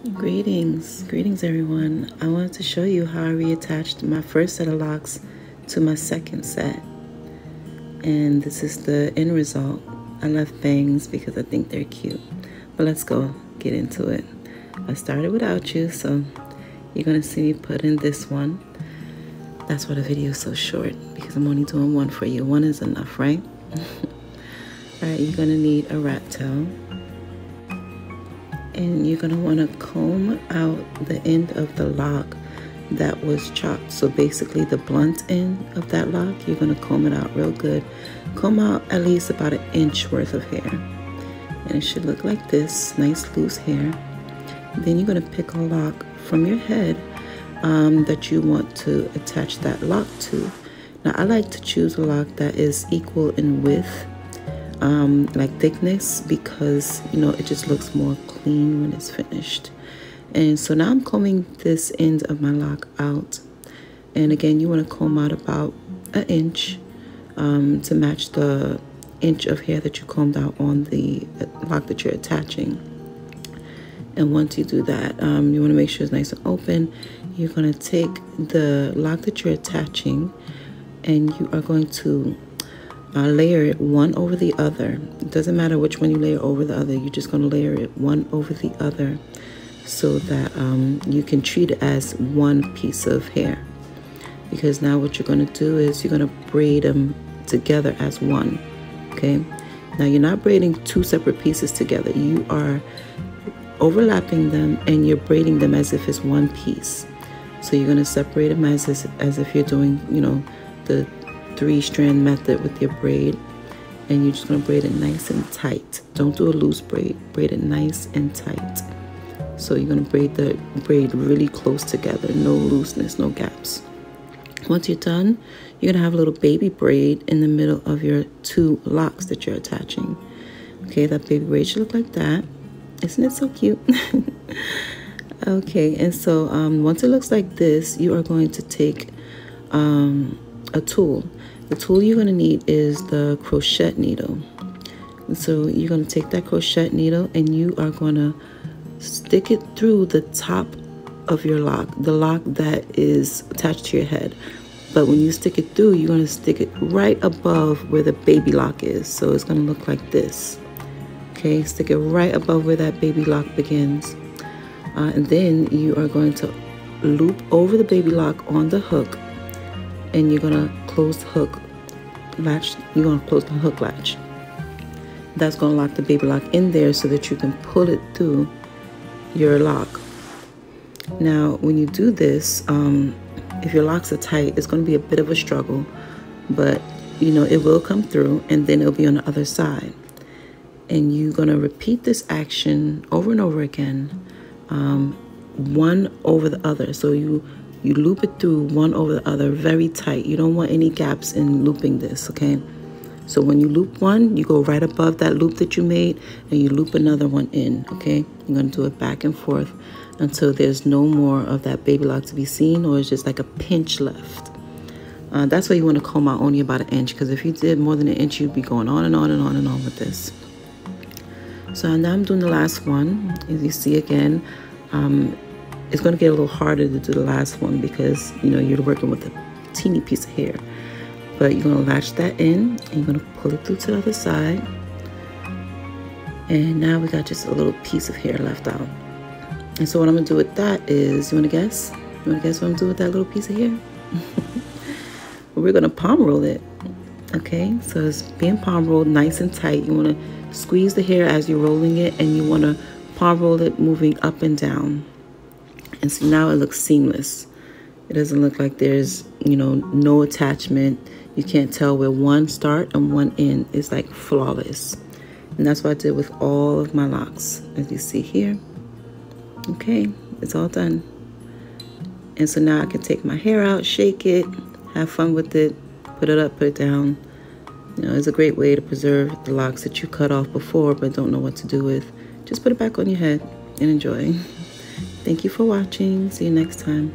Greetings everyone. I wanted to show you how I reattached my first set of locks to my second set. And this is the end result. I left bangs because I think they're cute. But let's go get into it. I started without you, so you're gonna see me put in this one. That's why the video is so short, because I'm only doing one for you. One is enough, right? Alright, you're gonna need a rat tail. And you're going to want to comb out the end of the lock that was chopped. So basically the blunt end of that lock, you're going to comb it out real good. Comb out at least about 1 inch worth of hair. And it should look like this, nice loose hair. Then you're going to pick a lock from your head that you want to attach that lock to. Now I like to choose a lock that is equal in width, like thickness, because it just looks more clean when it's finished. And so now I'm combing this end of my lock out, and again you want to comb out about 1 inch to match the inch of hair that you combed out on the lock that you're attaching. And once you do that, you want to make sure it's nice and open. You're going to take the lock that you're attaching and you are going to layer it one over the other. It doesn't matter which one you layer over the other. You're just going to layer it one over the other so that you can treat it as one piece of hair. Because now what you're going to do is you're going to braid them together as one. Okay. Now you're not braiding two separate pieces together. You are overlapping them and you're braiding them as if it's one piece. So you're going to separate them as if you're doing, the 3-strand method with your braid, and you're just going to braid it nice and tight. Don't do a loose braid. Braid it nice and tight. So you're going to braid the braid really close together. No looseness, no gaps. Once you're done, you're going to have a little baby braid in the middle of your 2 locks that you're attaching. Okay, that baby braid should look like that. Isn't it so cute? Okay, and so once it looks like this, you are going to take a tool. The tool you're going to need is the crochet needle. And so you're going to take that crochet needle and you are going to stick it through the top of your lock, the lock that is attached to your head. But when you stick it through, you're going to stick it right above where the baby lock is. So it's going to look like this. Okay, stick it right above where that baby lock begins. And then you are going to loop over the baby lock on the hook, and you're going to close the hook latch. You're going to close the hook latch. That's going to lock the baby lock in there so that you can pull it through your lock. Now, when you do this, if your locks are tight, it's going to be a bit of a struggle, but it will come through, and then it'll be on the other side. And you're going to repeat this action over and over again, one over the other. So you loop it through one over the other very tight. You don't want any gaps in looping this, okay? So when you loop one, you go right above that loop that you made and you loop another one in, okay? You're going to do it back and forth until there's no more of that baby lock to be seen, or it's just like a pinch left. That's why you want to comb out only about 1 inch, because if you did more than 1 inch, you'd be going on and on and on and on with this. So now I'm doing the last one. As you see again, it's going to get a little harder to do the last one because you're working with a teeny piece of hair. But you're going to latch that in and you're going to pull it through to the other side. And now we got just a little piece of hair left out. And so what I'm going to do with that is, you want to guess? You want to guess what I'm doing with that little piece of hair? We're going to palm roll it. Okay, so it's being palm rolled nice and tight. You want to squeeze the hair as you're rolling it, and you want to palm roll it moving up and down. And so now it looks seamless. It doesn't look like there's, no attachment. You can't tell where one start and one end. It's like flawless. And that's what I did with all of my locks, as you see here. Okay, it's all done. And so now I can take my hair out, shake it, have fun with it, put it up, put it down. It's a great way to preserve the locks that you cut off before but don't know what to do with. Just put it back on your head and enjoy. Thank you for watching. See you next time.